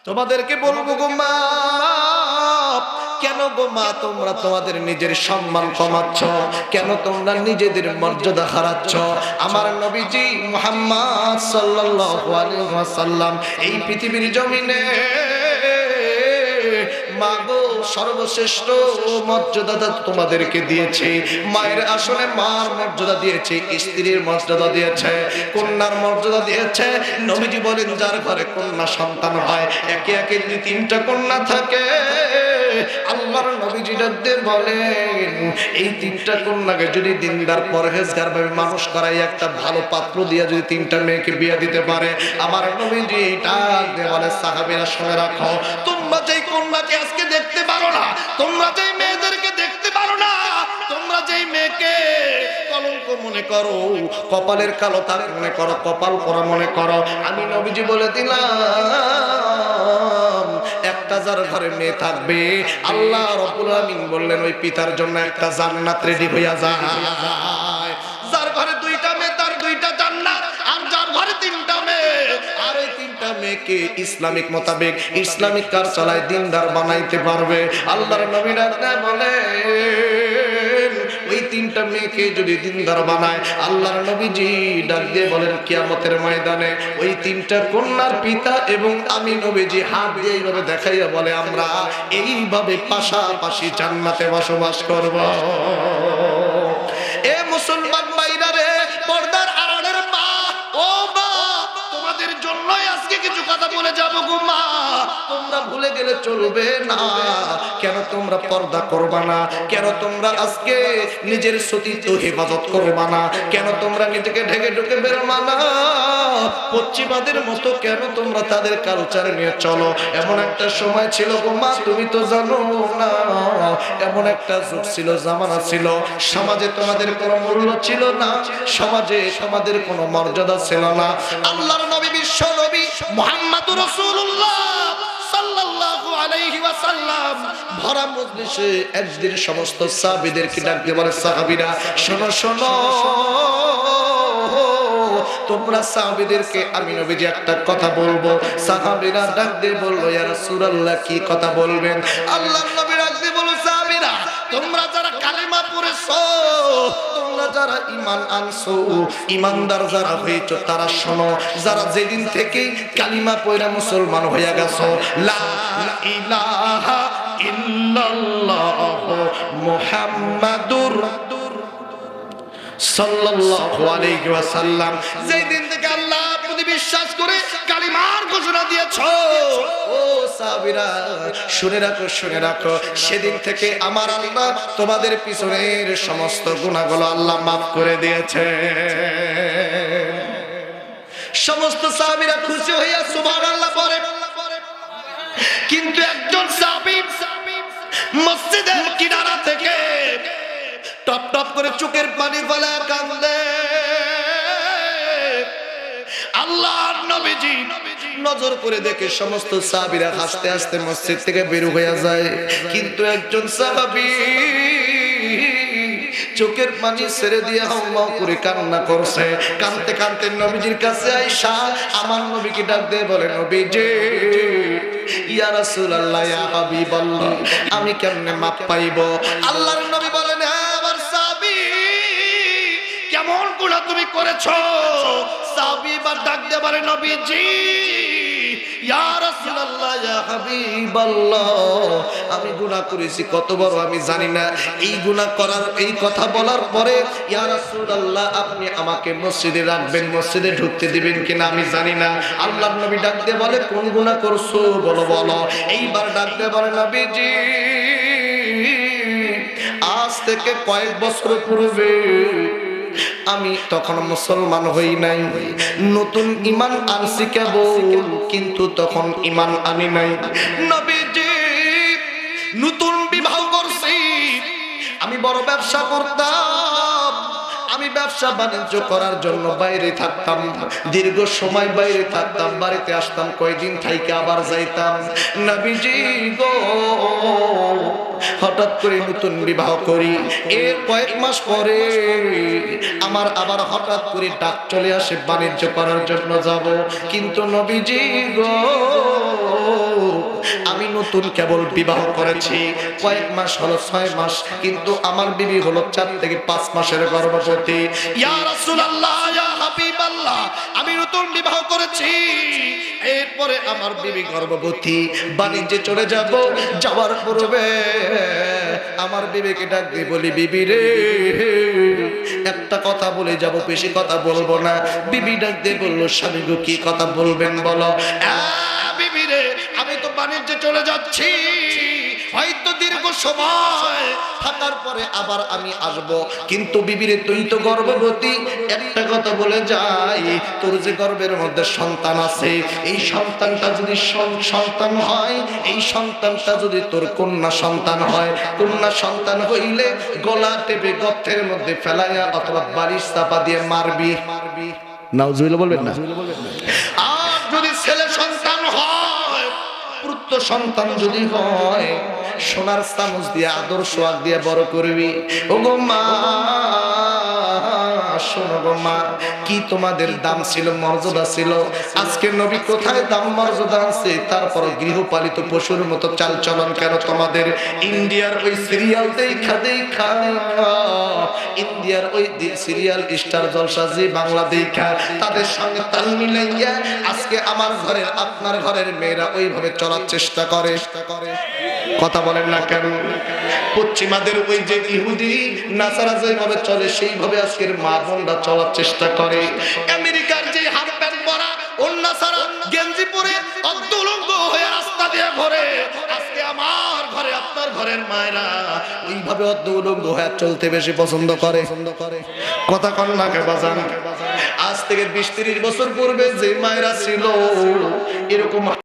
তোমাদেরকে বলবো গো মা, কেন গো মা তোমরা তোমাদের নিজের সম্মান কমাচ্ছ? কেন তোমরা নিজেদের মর্যাদা হারাচ্ছ? আমার নবীজি মুহাম্মদ সাল্লাল্লাহু আলাইহি ওয়াসাল্লাম এই পৃথিবীর জমিনে মাগো সর্বশ্রেষ্ঠ মর্যাদা তোমাদেরকে দিয়েছে। মায়ের আসনে মার মর্যাদা দিয়েছে, স্ত্রীর মর্যাদা দিয়েছে, কন্যার মর্যাদা দিয়েছে। নবীজি বলেন যার ঘরে কন্যা সন্তান হয়, একে একে যদি 3টা কন্যা থাকে, আল্লাহর নবীজি ডাকতে বলেন এই 3টা কন্যাকে যদি দিনদার পরহেজগার ভাবে মানুষ করায়, একটা ভালো পাত্র দিয়ে যদি 3টা মেয়েকে বিয়ে দিতে পারে, আমার নবীজি ডাকতে বলে সাহাবীরা শুনে রাখো, তোমরা যেই কন্যাকে আজকে দেখতে পারো না, তোমরা যেই মেয়েদেরকে দেখতে পারো না, তোমরা যেই মেয়েকে কলঙ্ক মনে করো, কপালের কালো দাগ মনে করো, কপাল পোড়া মনে করো, আমি নবীজি বলে দিলাম একটা যার ঘরে মেয়ে থাকবে, আল্লাহ রাব্বুল আলামিন বললেন ওই পিতার জন্য একটা জান্নাত রেডি হইয়া যায়। যার ঘরে 2টা মেয়ে তার 2টা জান্নাত, আর যার ঘরে 3টা মেয়ে আর এই 3টা মেয়েকে ইসলামিক মোতাবেক ইসলামিক কাজ চালায় দিনদার বানাইতে পারবে। আল্লাহর নবী রাতে বলেন ওই 3টা মেয়েকে যদি দিনদার বানায়, আল্লাহর নবীজি ডাক দিয়ে বলেন কিয়ামতের ময়দানে ওই 3টা কন্যার পিতা এবং আমি নবীজি হাত দিয়ে এইভাবে দেখাইয়া বলে আমরা এইভাবে পাশাপাশি জান্নাতে বসবাস করব। এ মুসলমান ভাইরা রে, পর্দার আড়ালের মা, ও মা, তোমাদের জন্যই আজকে কিছু কথা বলে যাব গো মা, তোমরা ভুলে গেলে চলবে না। কেন তোমরা পর্দা করবা না? কেন তোমরা আজকে নিজের সতীত্ব হেফাজত করবা না? কেন তোমরা নিজেকে ঢেকে ঢুকে বেরোবা না? পশ্চিমাদের মতো কেন তোমরা তাদের কালচার নিয়ে চলো? এমন একটা সময় ছিল গো মা, তুমি তো জানো না, এমন একটা যুগ ছিল, জামানা ছিল, সমাজে তোমাদের কোনো মূল্য ছিল না, সমাজে তোমাদের কোনো মর্যাদা ছিল না। আল্লাহর নবী বিশ্ব নবী মুহাম্মদুর রাসূলুল্লাহ সাল্লাল্লাহু আলাইহি ওয়াসাল্লাম ভরা মজলিসে একদিন সমস্ত সাহাবীদেরকে ডাক দিয়ে বলে সাহাবীরা শোনো শোনো, তোমরা সাহাবীদেরকে আমি নবীজি একটা কথা বলবো। সাহাবীরা ডাক দিয়ে বলল ইয়া রাসূলুল্লাহ কি কথা বলবেন? আল্লাহর নবী ডাক দিয়ে বলল সাহাবীরা তোমরা যারা কালিমা পড়েছো, তোমরা যারা ঈমান আনছো, ঈমানদার যারা হয়েছো তারা শোনো, যারা যেদিন থেকে কালিমা পড়া মুসলমান হয়ে গেছো, লা ইলাহা ইল্লাল্লাহ মুহাম্মাদুর সাল্লাল্লাহু আলাইহি ওয়াসাল্লাম, যেই দিন থেকে আল্লাহ প্রতি বিশ্বাস করে কালিমার ঘোষণা দিয়েছো, ও সাহাবীরা শুনে রাখো শুনে রাখো, সেদিন থেকে আমার আল্লাহ তোমাদের পিছনের সমস্ত গুনাহগুলো আল্লাহ মাফ করে দিয়েছে। সমস্ত সাহাবীরা খুশি হইয়া সুবহানাল্লাহ পড়ে, কিন্তু একজন সাহাবী মসজিদের কিনারা থেকে টপ টপ করে চোখের পানি ফেলে কাঁদে। আল্লাহর নবীজি নজর করে দেখে সমস্ত সাহাবীরা হাসতে হাসতে মসজিদ থেকে বের হয়ে যায়, কিন্তু একজন সাহাবী চোখের পানি ছেড়ে দিয়ে হাউমাউ করে কান্না করছে। কাঁদতে কাঁদতে নবীজির কাছে আইসা আমার নবীকে ডাক দিয়ে বলে নবীজি ইয়া রাসূলুল্লাহ ইয়া হাবিবাল্লাহ, আমি কেমনে মাপ পাইব? আল্লাহর নবী বলেন আমার সাহাবী কেমন গুনাহ তুমি করেছো? সাহাবী বা ডাক দিয়ে বলে নবীজি ইয়া রাসূলুল্লাহ ইয়া হাবিবাল্লাহ, আমি গুনাহ করেছি কত বড় আমি জানি না। এই গুনাহ করার এই কথা বলার পরে ইয়া রাসূলুল্লাহ আপনি আমাকে মসজিদে রাখবেন, মসজিদে ঢুকতে দিবেন কিনা আমি জানি না। আল্লাহর নবী ডাক দিয়ে বলে কোন গুনাহ করছো বলো বলো। এইবার ডাক দিয়ে বলে নবীজি আজ থেকে কয়েক বছর পূর্বে আমি তখন মুসলমান হই নাই, নতুন ঈমান আনছি কেবল, কিন্তু তখন ঈমান আনি নাই। নবীজি নতুন বিবাহ করছি, আমি বড় ব্যবসা করতাম, আমি ব্যবসা বাণিজ্য করার জন্য বাইরে থাকতাম, দীর্ঘ সময় বাইরে থাকতাম, বাড়িতে আসতাম কয়েকদিন থাইকে আবার যাইতাম। নবীজি গো হঠাৎ করে নতুন বিবাহ করি, এর কয়েক মাস পরে আমার আবার হঠাৎ করে ডাক চলে আসে বাণিজ্য করার জন্য যাব, কিন্তু নবীজি গো নতুন কেবল বিবাহ করেছি, কয়েক মাস হলো, 6 মাস, কিন্তু আমার বিবি হলো 4 থেকে 5 মাসের গর্ভবতী। ইয়া রাসূলুল্লাহ, ইয়া হাবিবাল্লাহ, আমি নতুন বিবাহ করেছি, এরপরে আমার বিবি গর্ভবতী, বাণিজ্যে চলে যাব, যাওয়ার পূর্বে আমার বিবিকে ডাক দিয়ে বলি, বিবি রে, একটা কথা বলে যাব, বেশি কথা বলবো না। বিবি ডাক দিয়ে বলল, স্বামী গো, কি কথা বলবেন বলো। বিবি রে, আমি তো বাণিজ্যে চলে যাচ্ছি, হয়তো দীর্ঘ সময় থাকার পরে আবার আমি আসব, কিন্তু বিবিরে তুই তো গর্ভবতী, একটা কথা বলে যাই, তোর যে গর্ভের মধ্যে সন্তান আছে, এই সন্তানটা যদি সন্তান হয়, এই সন্তানটা যদি তোর কন্যা সন্তান হয়, কন্যা সন্তান হইলে গলা টেপে গর্তের মধ্যে ফেলাইয়া অথবা বালিশ চাপা দিয়ে মারবি। নাউজুবিল্লাহ বলবেন না। আর যদি ছেলে সন্তান হয়, পুত্র সন্তান যদি হয়, সোনার চামচ দিয়ে আদর সোয়াগ দিয়ে বড় করবি। ও গো মা, শোনো গো মা, কি তোমাদের দাম ছিল, মর্যাদা ছিল, আজকে নবী কোথায় দাম মর্যাদা আছে, তারপর গৃহপালিত পশুর মতো চাল চলন কেন তোমাদের? ইন্ডিয়ার ওই সিরিয়াল দেখা দেখা, ইন্ডিয়ার ওই সিরিয়াল স্টার জলসা জি বাংলা দেখা, তাদের সঙ্গে তাল মিলাইয়া আজকে আমার ঘরের, আপনার ঘরের মেয়েরা ওইভাবে চলার চেষ্টা করে। কথা বলেন না কেন? পশ্চিমাদের ওই যে ইহুদি নাসারা যেভাবে চলে, সেইভাবে আজকের মা বোনরা চলার চেষ্টা করে। আমেরিকার যে হাফ প্যান্ট পরা ওন্না সারা গেঞ্জি পরে অর্ধলঙ্গ হয়ে রাস্তা দিয়ে ঘোরে, আজকে আমার ঘরে, আপনার ঘরের মায়েরা ওইভাবে অর্ধলঙ্গ হয়ে চলতে বেশি পছন্দ করে। কথা কন না কে বাজান? আজ থেকে 20-30 বছর পূর্বে যে মায়েরা ছিল, এরকম